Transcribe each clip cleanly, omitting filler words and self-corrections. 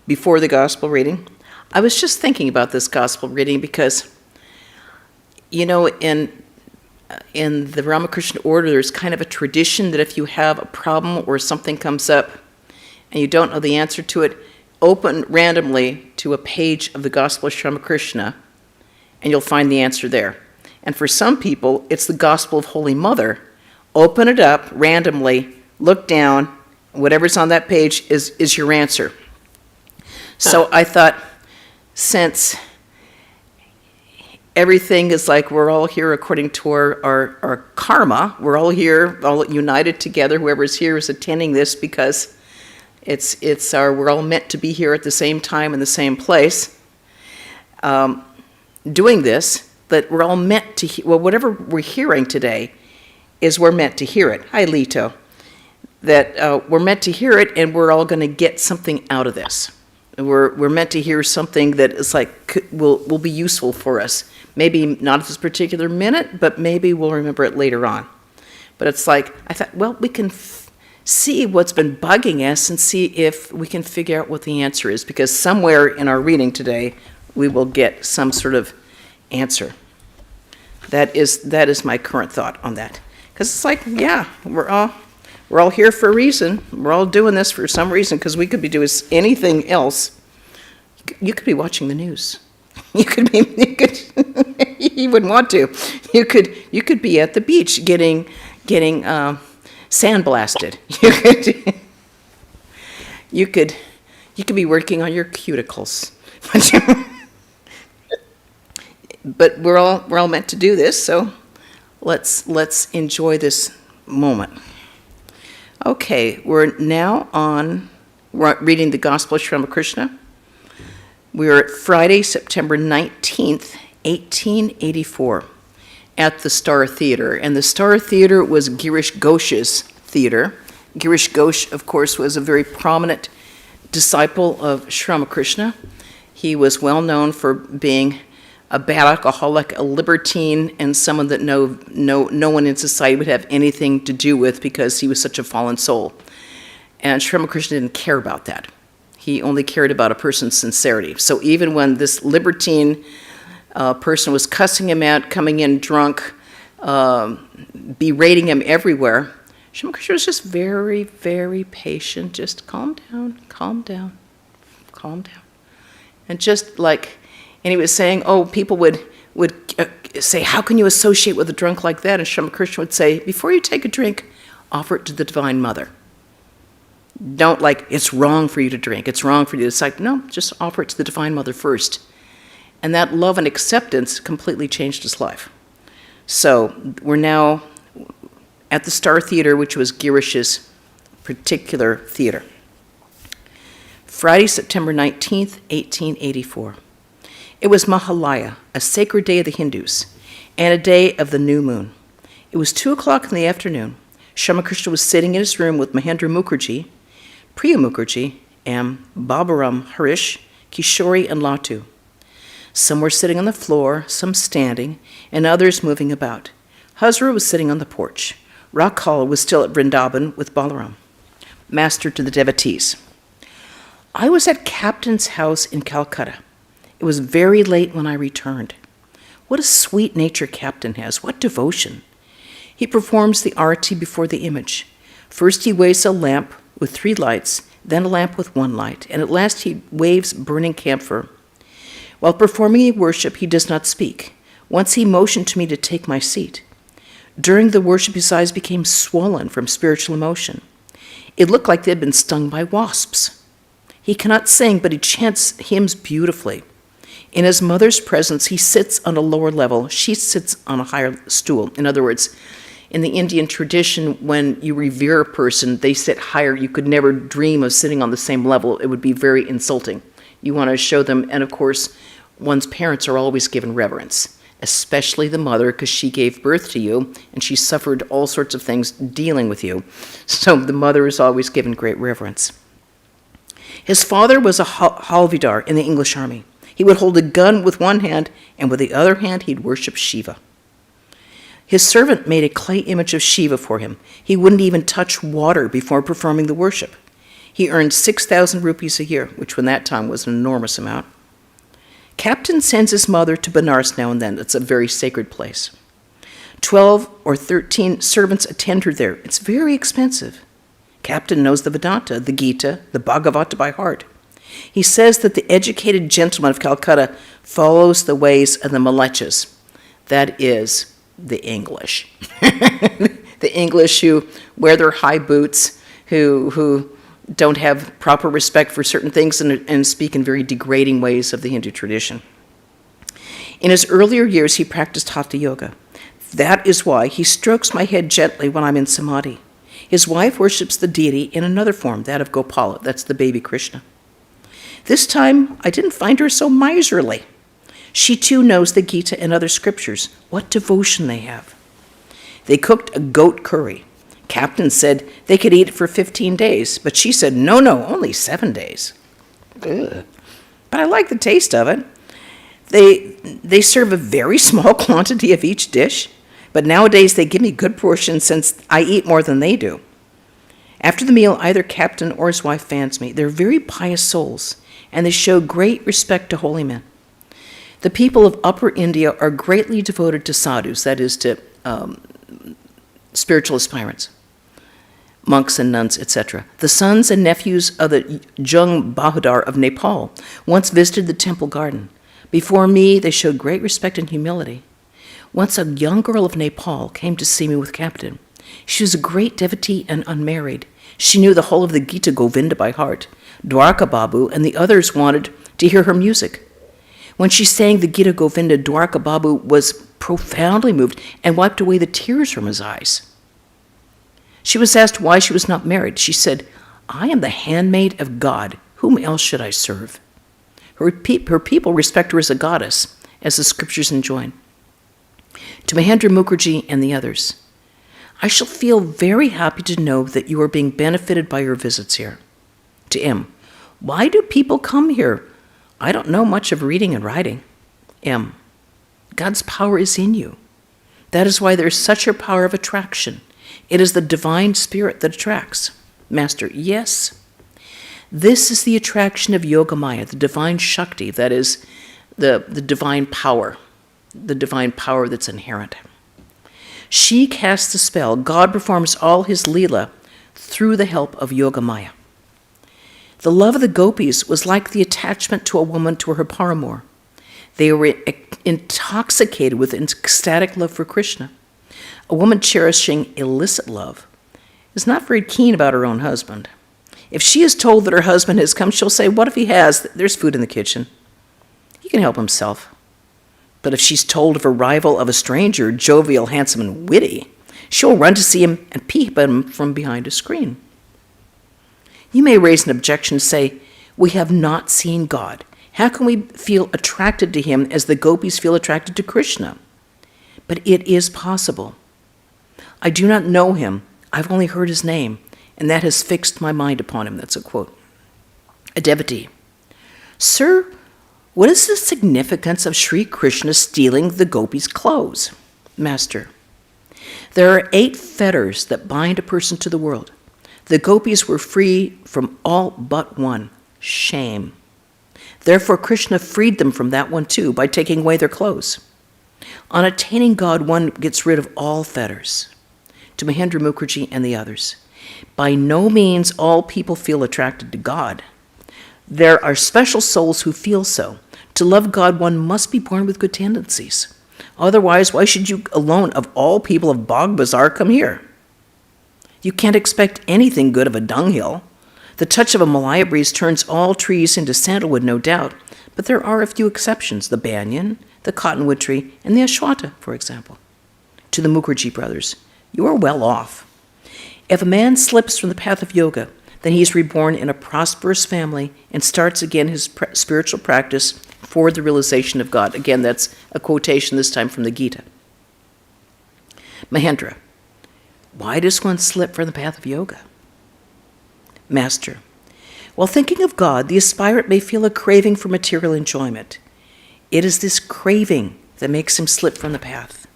before the gospel reading. I was just thinking about this gospel reading because, in the Ramakrishna order, there's kind of a tradition that if you have a problem or something comes up and you don't know the answer to it, open randomly to a page of the Gospel of Sri Ramakrishna and you'll find the answer there. And for some people, it's the Gospel of Holy Mother. Open it up randomly, look down, whatever's on that page is your answer. So I thought, since everything is like we're all here according to our karma, we're all here, all united together, whoever's here is attending this because we're all meant to be here at the same time in the same place, doing this, that we're all meant to, whatever we're hearing today is we're meant to hear it. Hi, Lito. That we're meant to hear it and we're all going to get something out of this. We're meant to hear something that is like, will be useful for us. Maybe not at this particular minute, but maybe we'll remember it later on. But it's like, I thought, well, we can see what's been bugging us and see if we can figure out what the answer is, because somewhere in our reading today, we will get some sort of answer. That is my current thought on that. Because it's like, yeah, we're all here for a reason. We're all doing this for some reason, because we could be doing anything else. You could be watching the news. You wouldn't want to. You could be at the beach getting sandblasted. You could be working on your cuticles. But we're all meant to do this, so let's enjoy this moment. Okay, we're reading the Gospel of Sri Ramakrishna. We're at Friday, September 19th, 1884, at the Star Theater. And the Star Theater was Girish Ghosh's theater. Girish Ghosh, of course, was a very prominent disciple of Sri Ramakrishna. He was well known for being a bad alcoholic, a libertine, and someone that no one in society would have anything to do with because he was such a fallen soul. And Sri Ramakrishna didn't care about that. He only cared about a person's sincerity. So even when this libertine person was cussing him out, coming in drunk, berating him everywhere, Sri Ramakrishna was just very, very patient. Just calm down, calm down, calm down. And just like, and he was saying, people would say, how can you associate with a drunk like that? And Sri Ramakrishna would say, before you take a drink, offer it to the Divine Mother. Don't it's wrong for you to drink. It's wrong for you to decide. No, just offer it to the Divine Mother first. And that love and acceptance completely changed his life. So we're now at the Star Theater, which was Girish's particular theater. Friday, September 19th, 1884. It was Mahalaya, a sacred day of the Hindus, and a day of the new moon. It was 2:00 in the afternoon. Sri Ramakrishna was sitting in his room with Mahendra Mukherjee, Priya Mukherjee, and Baburam Harish, Kishori, and Latu. Some were sitting on the floor, some standing, and others moving about. Hazra was sitting on the porch. Rakhal was still at Vrindavan with Balaram, master to the devotees. I was at Captain's house in Calcutta. It was very late when I returned. What a sweet nature Captain has, what devotion. He performs the arati before the image. First he waves a lamp with 3 lights, then a lamp with 1 light, and at last he waves burning camphor. While performing worship, he does not speak. Once he motioned to me to take my seat. During the worship, his eyes became swollen from spiritual emotion. It looked like they had been stung by wasps. He cannot sing, but he chants hymns beautifully. In his mother's presence, he sits on a lower level. She sits on a higher stool. In other words, in the Indian tradition, when you revere a person, they sit higher. You could never dream of sitting on the same level. It would be very insulting. You want to show them, and of course, one's parents are always given reverence, especially the mother, because she gave birth to you, and she suffered all sorts of things dealing with you. So the mother is always given great reverence. His father was a Halvidar in the English army. He would hold a gun with one hand, and with the other hand, he'd worship Shiva. His servant made a clay image of Shiva for him. He wouldn't even touch water before performing the worship. He earned 6,000 rupees a year, which when that time was an enormous amount. Captain sends his mother to Benares now and then. It's a very sacred place. 12 or 13 servants attend her there. It's very expensive. Captain knows the Vedanta, the Gita, the Bhagavata by heart. He says that the educated gentleman of Calcutta follows the ways of the Malechas. That is, the English. The English who wear their high boots, who don't have proper respect for certain things and speak in very degrading ways of the Hindu tradition. In his earlier years, he practiced Hatha Yoga. That is why he strokes my head gently when I'm in samadhi. His wife worships the deity in another form, that of Gopala. That's the baby Krishna. This time, I didn't find her so miserly. She too knows the Gita and other scriptures. What devotion they have. They cooked a goat curry. Captain said they could eat it for 15 days, but she said, no, only 7 days. Ugh. But I like the taste of it. They serve a very small quantity of each dish, but nowadays they give me good portions since I eat more than they do. After the meal, either Captain or his wife fans me. They're very pious souls, and they show great respect to holy men. The people of Upper India are greatly devoted to sadhus, that is to spiritual aspirants, monks and nuns, etc. The sons and nephews of the Jung Bahadar of Nepal once visited the temple garden. Before me, they showed great respect and humility. Once a young girl of Nepal came to see me with Captain. She was a great devotee and unmarried. She knew the whole of the Gita Govinda by heart. Dwarka Babu and the others wanted to hear her music. When she sang the Gita Govinda, Dwarka Babu was profoundly moved and wiped away the tears from his eyes. She was asked why she was not married. She said, I am the handmaid of God. Whom else should I serve? Her people respect her as a goddess, as the scriptures enjoin. To Mahendra Mukherjee and the others, I shall feel very happy to know that you are being benefited by your visits here. To M, why do people come here? I don't know much of reading and writing. M, God's power is in you. That is why there is such a power of attraction. It is the divine spirit that attracts. Master, yes. This is the attraction of Yogamaya, the divine Shakti, that is the divine power that's inherent. She casts the spell. God performs all his Leela through the help of Yogamaya. The love of the gopis was like the attachment to a woman to her paramour. They were intoxicated with ecstatic love for Krishna. A woman cherishing illicit love is not very keen about her own husband. If she is told that her husband has come, she'll say, what if he has? There's food in the kitchen. He can help himself. But if she's told of arrival of a stranger, jovial, handsome, and witty, she'll run to see him and peep at him from behind a screen. You may raise an objection and say, we have not seen God. How can we feel attracted to him as the gopis feel attracted to Krishna? But it is possible. I do not know him. I've only heard his name, and that has fixed my mind upon him. That's a quote. A devotee. Sir, what is the significance of Sri Krishna stealing the gopis' clothes? Master, there are 8 fetters that bind a person to the world. The gopis were free from all but one, shame. Therefore, Krishna freed them from that one too by taking away their clothes. On attaining God, one gets rid of all fetters. To Mahendra Mukherjee and the others, by no means all people feel attracted to God. There are special souls who feel so. To love God, one must be born with good tendencies. Otherwise, why should you alone of all people of Bog Bazaar come here? You can't expect anything good of a dunghill. The touch of a Malaya breeze turns all trees into sandalwood, no doubt, but there are a few exceptions, the banyan, the cottonwood tree, and the ashwata, for example. To the Mukherjee brothers, you are well off. If a man slips from the path of yoga, then he is reborn in a prosperous family and starts again his spiritual practice for the realization of God. Again, that's a quotation this time from the Gita. Mahendra, why does one slip from the path of yoga? Master, while thinking of God, the aspirant may feel a craving for material enjoyment. It is this craving that makes him slip from the path.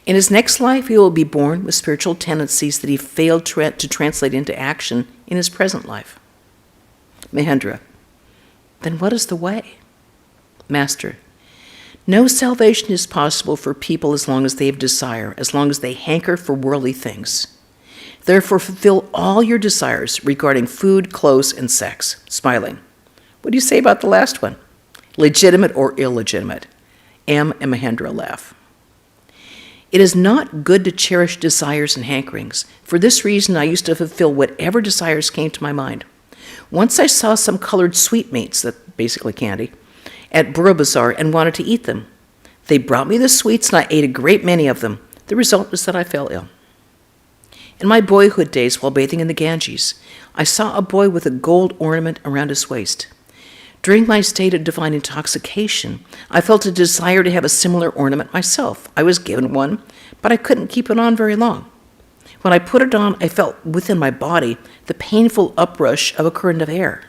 In his next life, he will be born with spiritual tendencies that he failed to translate into action in his present life. Mahendra, then what is the way? Master, no salvation is possible for people as long as they have desire, as long as they hanker for worldly things. Therefore, fulfill all your desires regarding food, clothes, and sex. Smiling. What do you say about the last one? Legitimate or illegitimate? M and Mahendra laugh. It is not good to cherish desires and hankerings. For this reason, I used to fulfill whatever desires came to my mind. Once I saw some colored sweetmeats, that basically candy, at Bura Bazaar and wanted to eat them. They brought me the sweets and I ate a great many of them. The result was that I fell ill. In my boyhood days, while bathing in the Ganges, I saw a boy with a gold ornament around his waist. During my state of divine intoxication, I felt a desire to have a similar ornament myself. I was given one, but I couldn't keep it on very long. When I put it on, I felt within my body the painful uprush of a current of air.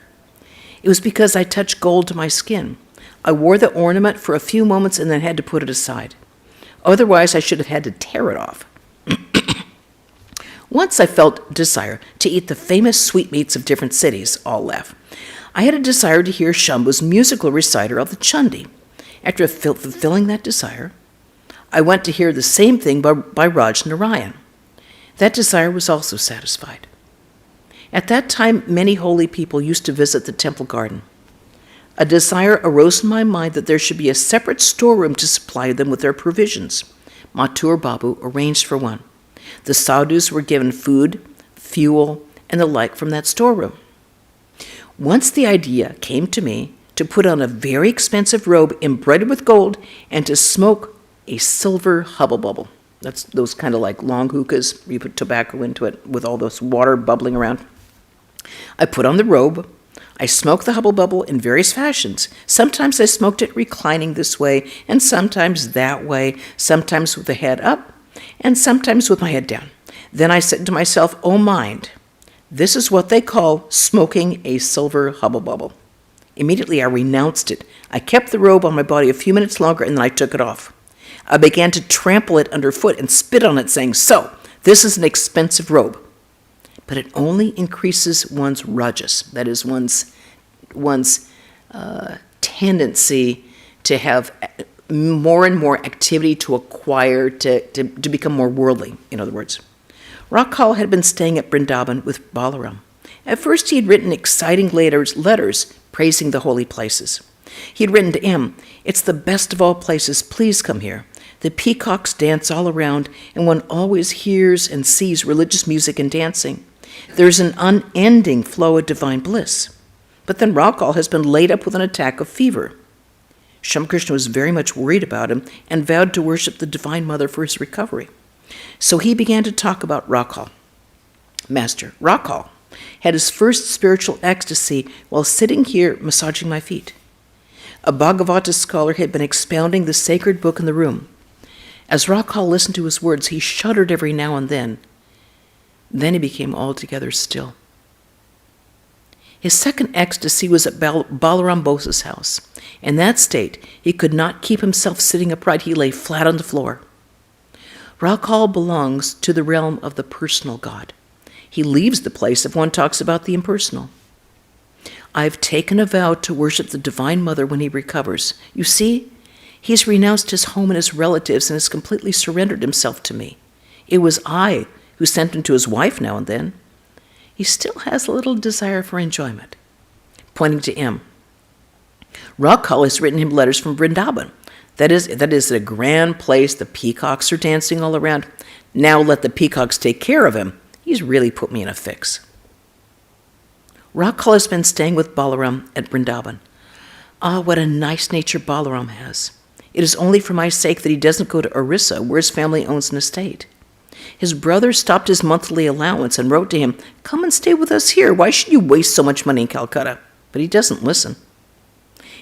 It was because I touched gold to my skin. I wore the ornament for a few moments and then had to put it aside. Otherwise, I should have had to tear it off. Once I felt desire to eat the famous sweetmeats of different cities, all laugh. I had a desire to hear Shambhu's musical reciter of the Chandi. After fulfilling that desire, I went to hear the same thing by Raj Narayan. That desire was also satisfied. At that time, many holy people used to visit the temple garden. A desire arose in my mind that there should be a separate storeroom to supply them with their provisions. Mathur Babu arranged for one. The sadhus were given food, fuel, and the like from that storeroom. Once the idea came to me to put on a very expensive robe embroidered with gold and to smoke a silver hubble bubble. That's those kind of like long hookahs. You put tobacco into it with all this water bubbling around. I put on the robe. I smoked the hubble bubble in various fashions. Sometimes I smoked it reclining this way, and sometimes that way, sometimes with the head up, and sometimes with my head down. Then I said to myself, "Oh mind, this is what they call smoking a silver hubble bubble." Immediately I renounced it. I kept the robe on my body a few minutes longer, and then I took it off. I began to trample it underfoot and spit on it, saying, "So, this is an expensive robe." But it only increases one's rajas, that is, one's tendency to have more and more activity to acquire, to become more worldly, in other words. Rakhal had been staying at Vrindavan with Balaram. At first he had written exciting letters praising the holy places. He had written to M, "It's the best of all places, please come here. The peacocks dance all around, and one always hears and sees religious music and dancing. There's an unending flow of divine bliss." But then Rakhal has been laid up with an attack of fever. Ramakrishna was very much worried about him and vowed to worship the Divine Mother for his recovery. So he began to talk about Rakhal. Master, Rakhal had his first spiritual ecstasy while sitting here massaging my feet. A Bhagavata scholar had been expounding the sacred book in the room. As Rakhal listened to his words, he shuddered every now and then. Then he became altogether still. His second ecstasy was at Balaram Bose's house. In that state, he could not keep himself sitting upright. He lay flat on the floor. Rakhal belongs to the realm of the personal God. He leaves the place if one talks about the impersonal. I've taken a vow to worship the Divine Mother when he recovers. You see, he's renounced his home and his relatives and has completely surrendered himself to me. It was I who sent him to his wife now and then. He still has a little desire for enjoyment. Pointing to M. Rakhal has written him letters from Vrindavan. That is a grand place. The peacocks are dancing all around. Now let the peacocks take care of him. He's really put me in a fix. Rakhal has been staying with Balaram at Vrindavan. Ah, what a nice nature Balaram has. It is only for my sake that he doesn't go to Orissa, where his family owns an estate. His brother stopped his monthly allowance and wrote to him, "Come and stay with us here. Why should you waste so much money in Calcutta?" But he doesn't listen.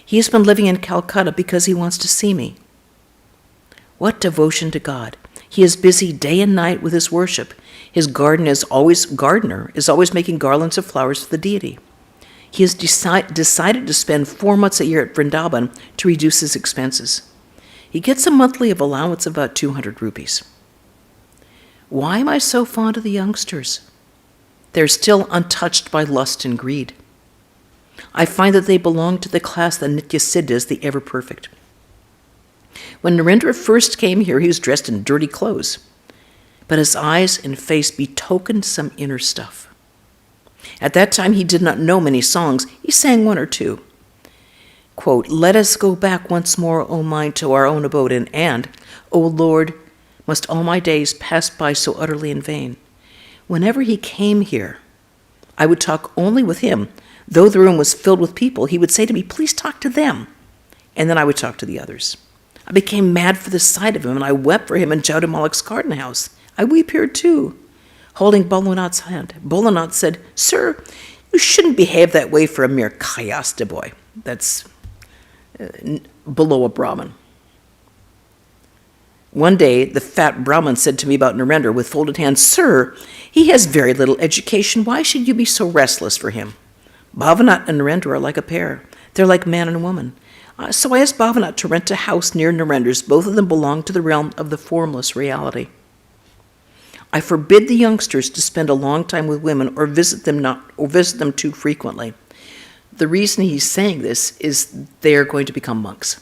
He has been living in Calcutta because he wants to see me. What devotion to God. He is busy day and night with his worship. His gardener is always making garlands of flowers for the deity. He has decided to spend 4 months a year at Vrindavan to reduce his expenses. He gets a monthly allowance of about 200 rupees. Why am I so fond of the youngsters? They're still untouched by lust and greed. I find that they belong to the class the Nityasiddhas, the ever-perfect. When Narendra first came here, he was dressed in dirty clothes, but his eyes and face betokened some inner stuff. At that time, he did not know many songs. He sang one or two. Quote, "Let us go back once more, O mind, to our own abode, and, O Lord, must all my days pass by so utterly in vain?" Whenever he came here, I would talk only with him. Though the room was filled with people, he would say to me, "Please talk to them." And then I would talk to the others. I became mad for the sight of him, and I wept for him in Jauda Malik's garden house. I weep here too, holding Bholanath's hand. Bholanath said, "Sir, you shouldn't behave that way for a mere Kayasta boy." That's below a Brahmin. One day, the fat Brahmin said to me about Narendra with folded hands, "Sir, he has very little education. Why should you be so restless for him?" Bhavanath and Narendra are like a pair. They're like man and woman. So I asked Bhavanath to rent a house near Narendra's. Both of them belong to the realm of the formless reality. I forbid the youngsters to spend a long time with women or visit them too frequently. The reason he's saying this is they're going to become monks.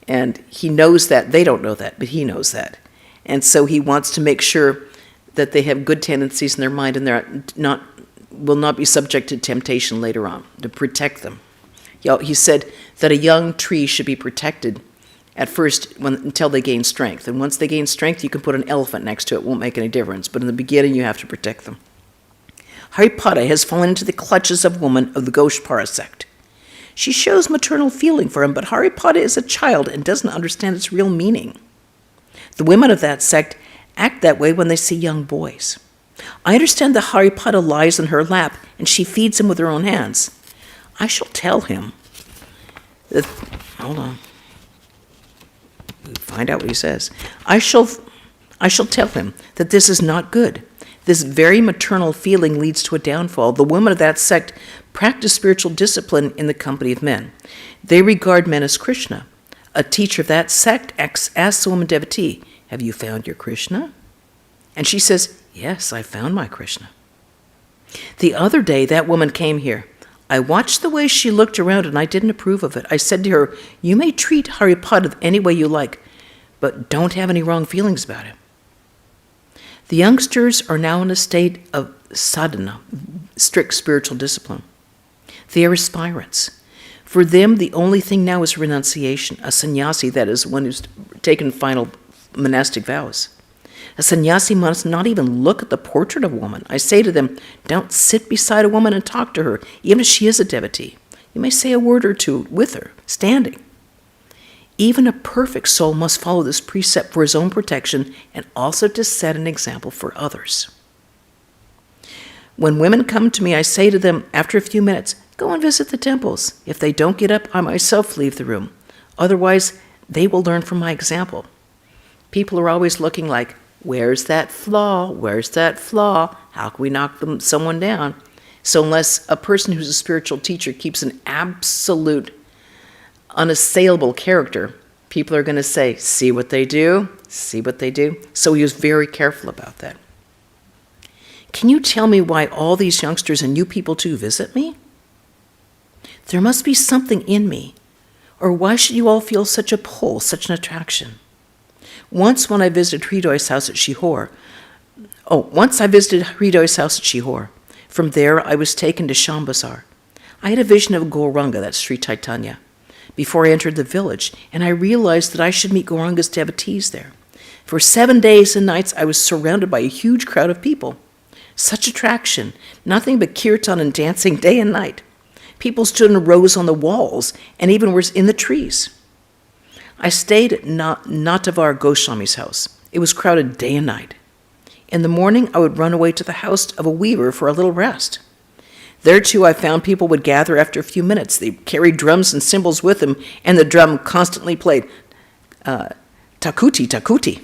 And he knows that. They don't know that, but he knows that. And so he wants to make sure that they have good tendencies in their mind and will not be subject to temptation later on, to protect them. He said that a young tree should be protected at first until they gain strength. And once they gain strength, you can put an elephant next to it. It won't make any difference. But in the beginning, you have to protect them. Haripada has fallen into the clutches of woman of the Goshpara sect. She shows maternal feeling for him, but Haripada is a child and doesn't understand its real meaning. The women of that sect act that way when they see young boys. I understand that Haripada lies in her lap and she feeds him with her own hands. I shall tell him that, hold on, find out what he says. I shall tell him that this is not good. This very maternal feeling leads to a downfall. The women of that sect practice spiritual discipline in the company of men. They regard men as Krishna. A teacher of that sect asks a woman devotee, "Have you found your Krishna?" And she says, "Yes, I found my Krishna." The other day, that woman came here. I watched the way she looked around and I didn't approve of it. I said to her, "You may treat Haripada any way you like, but don't have any wrong feelings about him." The youngsters are now in a state of sadhana, strict spiritual discipline. They are aspirants. For them, the only thing now is renunciation, a sannyasi, that is, one who's taken final monastic vows. A sannyasi must not even look at the portrait of a woman. I say to them, don't sit beside a woman and talk to her, even if she is a devotee. You may say a word or two with her, standing. Even a perfect soul must follow this precept for his own protection and also to set an example for others. When women come to me, I say to them, after a few minutes, go and visit the temples. If they don't get up, I myself leave the room. Otherwise, they will learn from my example. People are always looking like, where's that flaw? Where's that flaw? How can we knock someone down? So unless a person who's a spiritual teacher keeps an absolute, unassailable character, people are going to say, see what they do? See what they do? So he was very careful about that. Can you tell me why all these youngsters and you people too visit me? There must be something in me. Or why should you all feel such a pull, such an attraction? Once when I visited Hridoy's house at Shihor, from there I was taken to Shambhasar. I had a vision of Gauranga, that's Sri Chaitanya, before I entered the village, and I realized that I should meet Gauranga's devotees there. For 7 days and nights I was surrounded by a huge crowd of people. Such attraction, nothing but kirtan and dancing day and night. People stood in rows on the walls and even were in the trees. I stayed at Natavar Goswami's house. It was crowded day and night. In the morning, I would run away to the house of a weaver for a little rest. There, too, I found people would gather after a few minutes. They carried drums and cymbals with them, and the drum constantly played takuti, takuti.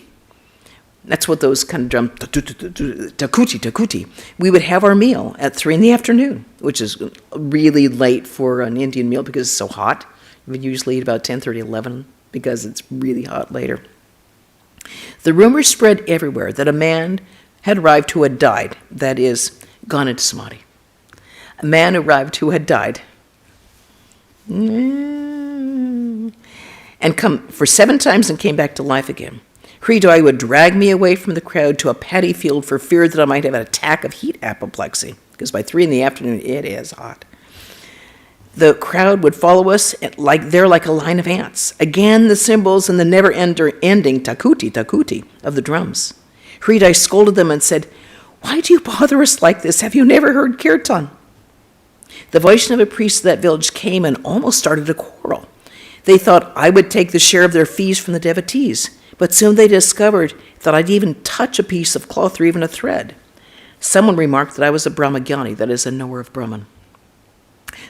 That's what those kind of drums, takuti, takuti. We would have our meal at 3 p.m, which is really late for an Indian meal because it's so hot. We would usually eat about 10:30, 11, because it's really hot later. The rumor spread everywhere that a man had arrived who had died, that is, gone into samadhi. A man arrived who had died. And come for 7 times and came back to life again. Hridai would drag me away from the crowd to a paddy field for fear that I might have an attack of heat apoplexy, because by 3 p.m, it is hot. The crowd would follow us like a line of ants. Again, the cymbals and the never-ending takuti of the drums. Hridai scolded them and said, "Why do you bother us like this? Have you never heard kirtan?" The Vaishnava priests of that village came and almost started a quarrel. They thought I would take the share of their fees from the devotees, but soon they discovered that I'd even touch a piece of cloth or even a thread. Someone remarked that I was a Brahmagyani, that is, a knower of Brahman.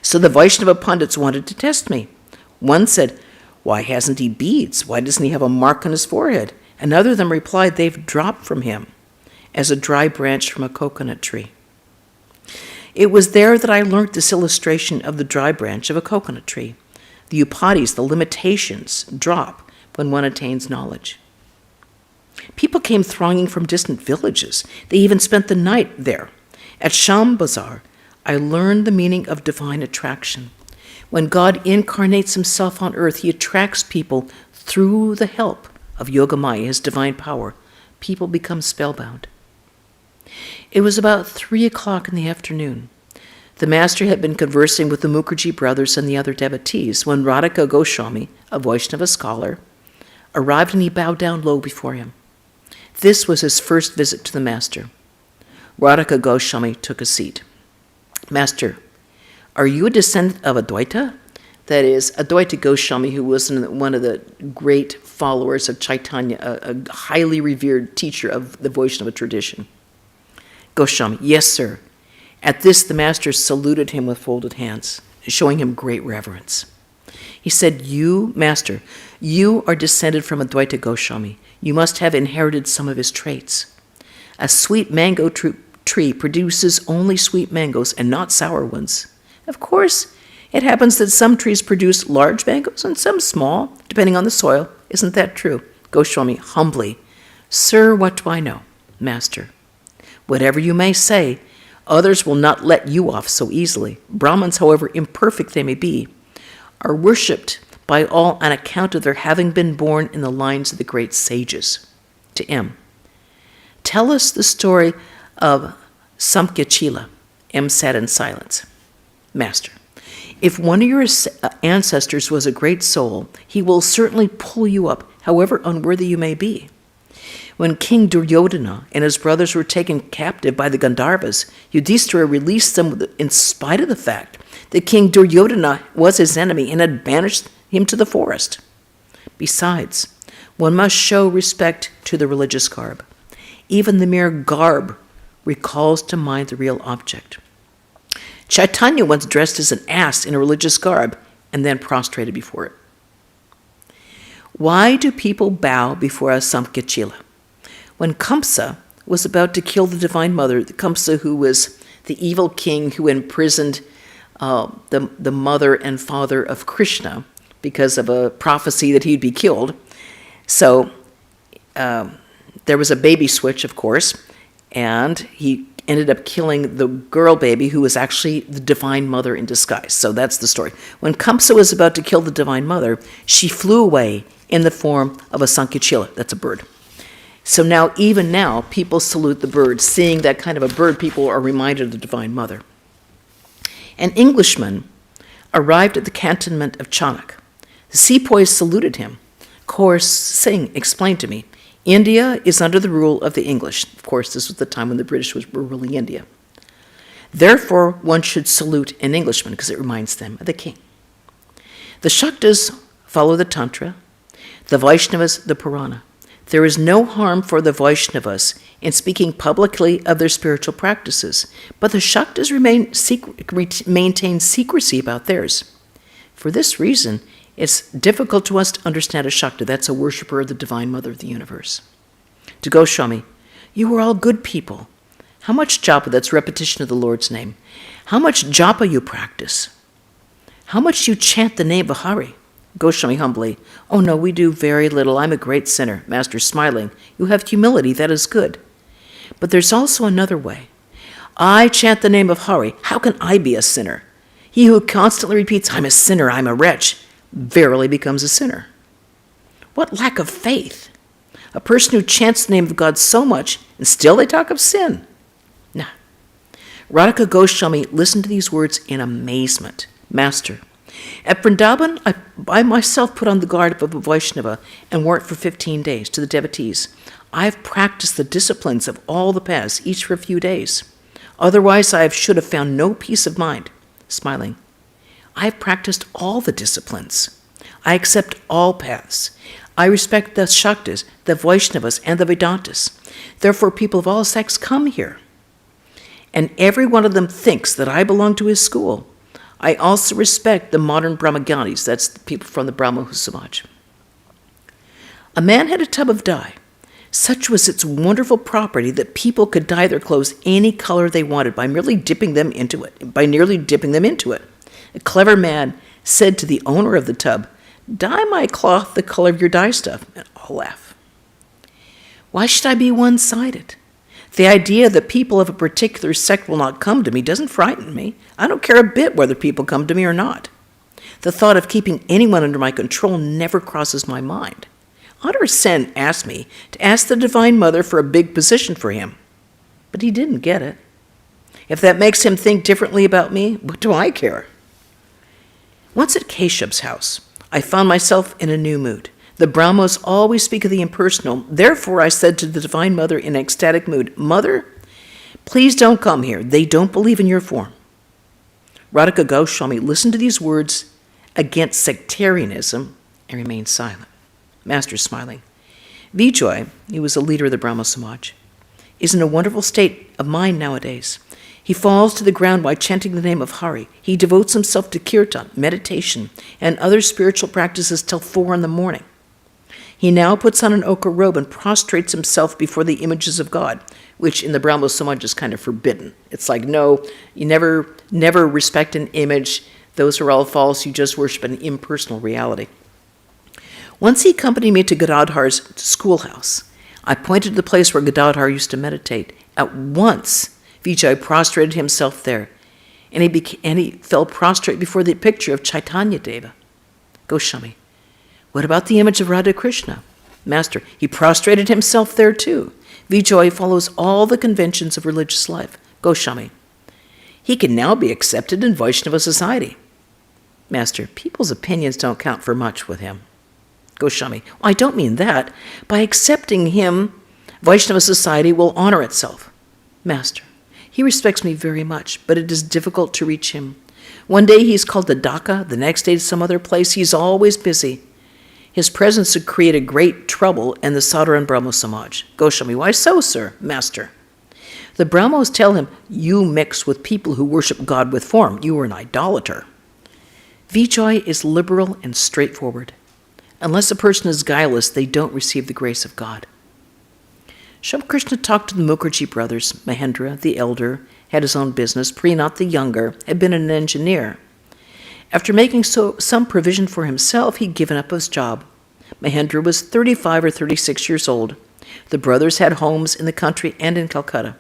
So the Vaishnava pundits wanted to test me. One said, "Why hasn't he beads? Why doesn't he have a mark on his forehead?" Another of them replied, "They've dropped from him as a dry branch from a coconut tree." It was there that I learnt this illustration of the dry branch of a coconut tree. The upadis, the limitations, drop when one attains knowledge. People came thronging from distant villages. They even spent the night there. At Sham Bazar, I learned the meaning of divine attraction. When God incarnates himself on earth, he attracts people through the help of Yogamaya, his divine power. People become spellbound. It was about 3:00 in the afternoon. The master had been conversing with the Mukherjee brothers and the other devotees when Radhika Goswami, a Vaishnava scholar, arrived, and he bowed down low before him. This was his first visit to the master. Radhika Goswami took a seat. "Master, are you a descendant of Advaita?" That is, Advaita Goswami, who was one of the great followers of Chaitanya, a highly revered teacher of the Vaishnava tradition. Goswami, "Yes, sir." At this, the master saluted him with folded hands, showing him great reverence. He said, "You, master, you are descended from Advaita Goswami. You must have inherited some of his traits. A sweet mango tree produces only sweet mangoes and not sour ones. Of course, it happens that some trees produce large mangoes and some small, depending on the soil. Isn't that true?" Goswami, humbly, "Sir, what do I know? Master, whatever you may say, others will not let you off so easily. Brahmins, however imperfect they may be, are worshipped by all on account of their having been born in the lines of the great sages." To M. "Tell us the story of Samkhya-chila." M sat in silence. Master, "If one of your ancestors was a great soul, he will certainly pull you up, however unworthy you may be. When King Duryodhana and his brothers were taken captive by the Gandharvas, Yudhishthira released them in spite of the fact that King Duryodhana was his enemy and had banished him to the forest. Besides, one must show respect to the religious garb. Even the mere garb recalls to mind the real object. Chaitanya once dressed as an ass in a religious garb and then prostrated before it. Why do people bow before a Samkhya-chila? When Kamsa was about to kill the Divine Mother, Kamsa, who was the evil king who imprisoned the mother and father of Krishna because of a prophecy that he'd be killed. So there was a baby switch, of course, and he ended up killing the girl baby who was actually the Divine Mother in disguise. So that's the story. When Kamsa was about to kill the Divine Mother, she flew away in the form of a Sankhya-chila. That's a bird. So even now, people salute the bird. Seeing that kind of a bird, people are reminded of the Divine Mother. An Englishman arrived at the cantonment of Chanak. The sepoys saluted him. Kaur Singh explained to me, India is under the rule of the English. Of course, this was the time when the British were ruling India. Therefore, one should salute an Englishman because it reminds them of the king. The Shaktas follow the Tantra, the Vaishnavas the Purana. There is no harm for the Vaishnavas in speaking publicly of their spiritual practices, but the Shaktas maintain secrecy about theirs. For this reason, it's difficult to us to understand a Shakta. That's a worshiper of the Divine Mother of the universe. To Goswami, you are all good people. How much japa, that's repetition of the Lord's name, how much japa you practice? How much you chant the name of Hari? Goswami humbly, oh no, we do very little. I'm a great sinner. Master smiling, you have humility, that is good. But there's also another way. I chant the name of Hari. How can I be a sinner? He who constantly repeats, I'm a sinner, I'm a wretch, verily becomes a sinner. What lack of faith! A person who chants the name of God so much, and still they talk of sin. Nah. Radhika Goswami listened to these words in amazement. Master, at Vrindavan, I myself put on the garb of a Vaishnava and wore it for 15 days to the devotees. I have practiced the disciplines of all the paths, each for a few days. Otherwise, should have found no peace of mind. Smiling. I have practiced all the disciplines. I accept all paths. I respect the Shaktas, the Vaishnavas, and the Vedantas. Therefore, people of all sects come here. And every one of them thinks that I belong to his school. I also respect the modern Brahmaganis, that's the people from the Brahmo Samaj. A man had a tub of dye. Such was its wonderful property that people could dye their clothes any color they wanted by merely dipping them into it. A clever man said to the owner of the tub, dye my cloth the color of your dye stuff, and I'll laugh. Why should I be one-sided? The idea that people of a particular sect will not come to me doesn't frighten me. I don't care a bit whether people come to me or not. The thought of keeping anyone under my control never crosses my mind. Utter Sen asked me to ask the Divine Mother for a big position for him, but he didn't get it. If that makes him think differently about me, what do I care? Once at Keshav's house, I found myself in a new mood. The Brahmos always speak of the impersonal. Therefore, I said to the Divine Mother in an ecstatic mood, Mother, please don't come here. They don't believe in your form. Radhika Goswami listened to these words against sectarianism and remained silent. Master smiling. Vijay, he was a leader of the Brahmo Samaj, is in a wonderful state of mind nowadays. He falls to the ground while chanting the name of Hari. He devotes himself to kirtan, meditation, and other spiritual practices till 4 a.m. He now puts on an ochre robe and prostrates himself before the images of God, which in the Brahmo Samaj is kind of forbidden. It's like, no, you never respect an image. Those are all false. You just worship an impersonal reality. Once he accompanied me to Gadadhar's schoolhouse. I pointed to the place where Gadadhar used to meditate. At once, Vijay prostrated himself there, and he fell prostrate before the picture of Chaitanya Deva. Goswami. What about the image of Radha Krishna? Master, he prostrated himself there too. Vijay follows all the conventions of religious life. Goswami. He can now be accepted in Vaishnava society. Master, people's opinions don't count for much with him. Goswami. Well, I don't mean that. By accepting him, Vaishnava society will honor itself. Master. He respects me very much, but it is difficult to reach him. One day he's called to Dhaka, the next day to some other place. He's always busy. His presence would create a great trouble in the Sadharan Brahmo Samaj. Goswami. Why so, sir? Master. The Brahmos tell him, you mix with people who worship God with form. You are an idolater. Vijay is liberal and straightforward. Unless a person is guileless, they don't receive the grace of God. Sri Ramakrishna talked to the Mukherjee brothers. Mahendra, the elder, had his own business. Prinath, the younger, had been an engineer. After making some provision for himself, he'd given up his job. Mahendra was 35 or 36 years old. The brothers had homes in the country and in Calcutta.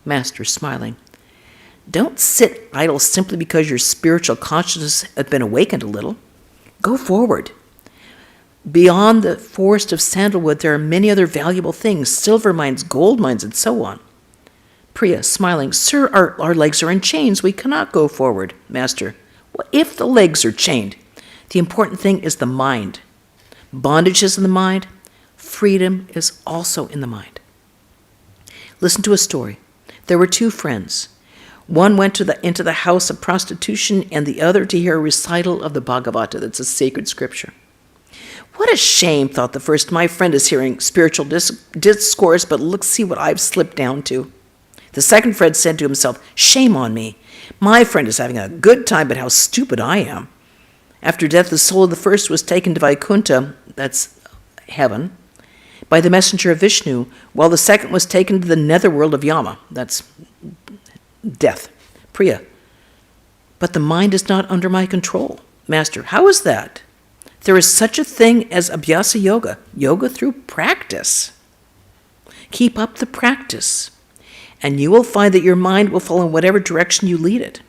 Master, smiling. Don't sit idle simply because your spiritual consciousness has been awakened a little. Go forward. Beyond the forest of sandalwood, there are many other valuable things, silver mines, gold mines, and so on. Priya, smiling. Sir, our legs are in chains. We cannot go forward. Master, what if the legs are chained? The important thing is the mind. Bondage is in the mind. Freedom is also in the mind. Listen to a story. There were two friends. One went into the house of prostitution, and the other to hear a recital of the Bhagavata. That's a sacred scripture. What a shame, thought the first. My friend is hearing spiritual discourse, but look, see what I've slipped down to. The second friend said to himself, shame on me. My friend is having a good time, but how stupid I am. After death, the soul of the first was taken to Vaikuntha, that's heaven, by the messenger of Vishnu, while the second was taken to the netherworld of Yama, that's death. Priya, but the mind is not under my control. Master, how is that? There is such a thing as abhyasa yoga, yoga through practice. Keep up the practice. and you will find that your mind will fall in whatever direction you lead it.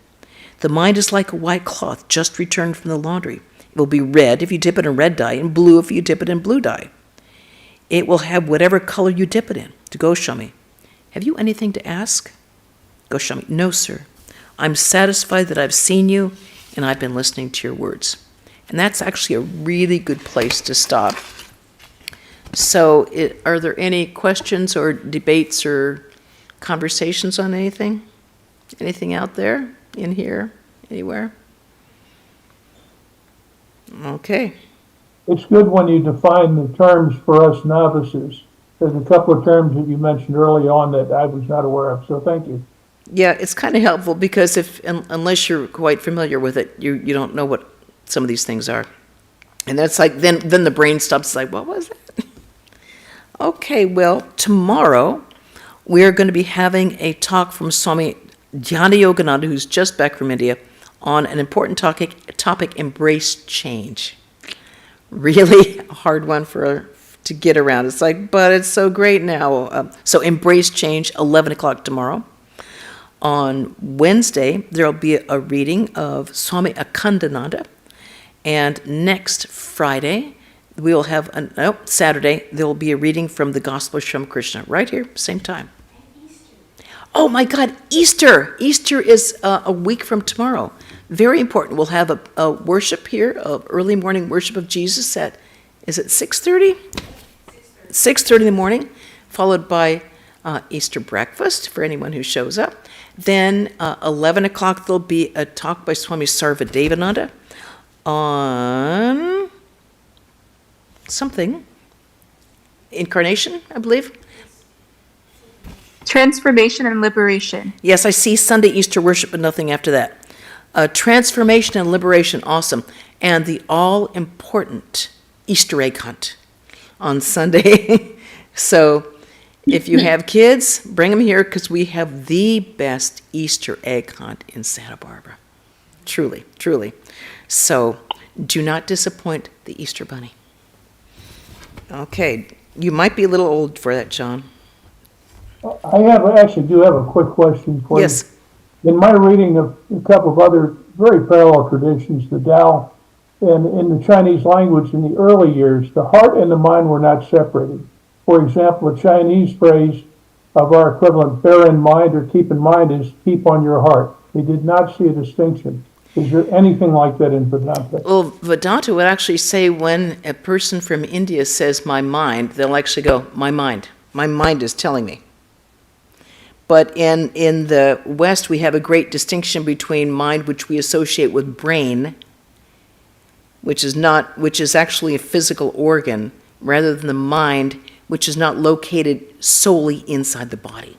The mind is like a white cloth just returned from the laundry. It will be red if you dip it in red dye and blue if you dip it in blue dye. It will have whatever color you dip it in. To Goswami, have you anything to ask? Goswami, no, sir. I'm satisfied that I've seen you and I've been listening to your words. And that's actually a really good place to stop. So are there any questions or debates or conversations on anything? Anything out there, in here, anywhere? Okay. It's good when you define the terms for us novices. There's a couple of terms that you mentioned early on that I was not aware of, so thank you. Yeah, it's kind of helpful because unless you're quite familiar with it, you don't know what some of these things are. And that's like, then the brain stops, like, what was that? Okay, well, tomorrow we are going to be having a talk from Swami Jnana Yogananda, who's just back from India, on an important topic, embrace change. Really a hard one to get around. It's like, but it's so great now. So embrace change, 11 o'clock tomorrow. On Wednesday, there will be a reading of Swami Akhandananda. And next Friday, we will have, Saturday, there will be a reading from the Gospel of Sri Ramakrishna, right here, same time. Oh my God, Easter! Easter is a week from tomorrow. Very important. We'll have a worship here, early morning worship of Jesus at, is it 6:30? 6:30 in the morning, followed by Easter breakfast for anyone who shows up. Then 11 o'clock, there'll be a talk by Swami Sarvadevananda on something, incarnation, I believe. Transformation and liberation. Yes, I see Sunday Easter worship, but nothing after that. Transformation and liberation, awesome. And the all-important Easter egg hunt on Sunday. So if you have kids, bring them here because we have the best Easter egg hunt in Santa Barbara. Truly, truly. So do not disappoint the Easter Bunny. Okay, you might be a little old for that, John. I actually do have a quick question for you. Yes. In my reading of a couple of other very parallel traditions, the Tao, and in the Chinese language in the early years, the heart and the mind were not separated. For example, a Chinese phrase of our equivalent, bear in mind or keep in mind, is keep on your heart. They did not see a distinction. Is there anything like that in Vedanta? Well, Vedanta would actually say when a person from India says my mind, they'll actually go, my mind. My mind is telling me. But in the West, we have a great distinction between mind, which we associate with brain, which is actually a physical organ, rather than the mind, which is not located solely inside the body.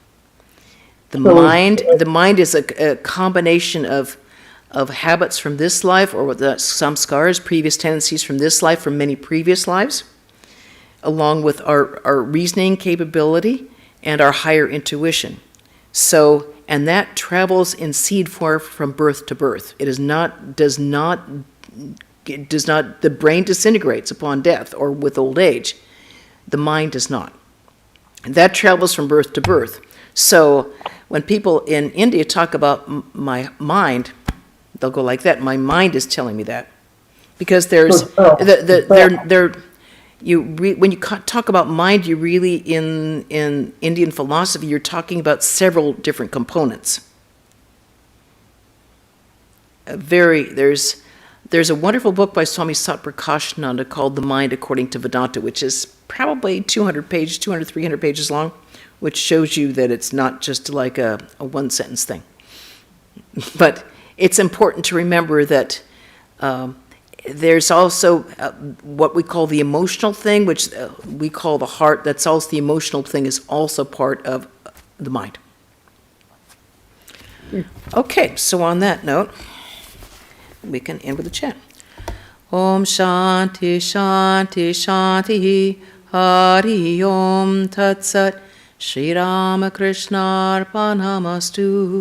The mind is a combination of habits from this life, or with the samskaras, previous tendencies from this life, from many previous lives, along with our reasoning capability and our higher intuition. So, and that travels in seed form from birth to birth. It does not, the brain disintegrates upon death or with old age. The mind does not. And that travels from birth to birth. So when people in India talk about my mind, they'll go like that. My mind is telling me that. Because there's, when you talk about mind, you really, in Indian philosophy, you're talking about several different components. There's a wonderful book by Swami Satprakashananda called The Mind According to Vedanta, which is probably 300 pages long, which shows you that it's not just like a one-sentence thing. But it's important to remember that there's also what we call the emotional thing, which we call the heart. That's also the emotional thing, is also part of the mind. Okay, so on that note, we can end with a chant. Om Shanti Shanti Shanti Hari Om Tat Sat Sri Ramakrishna Arpanamastu.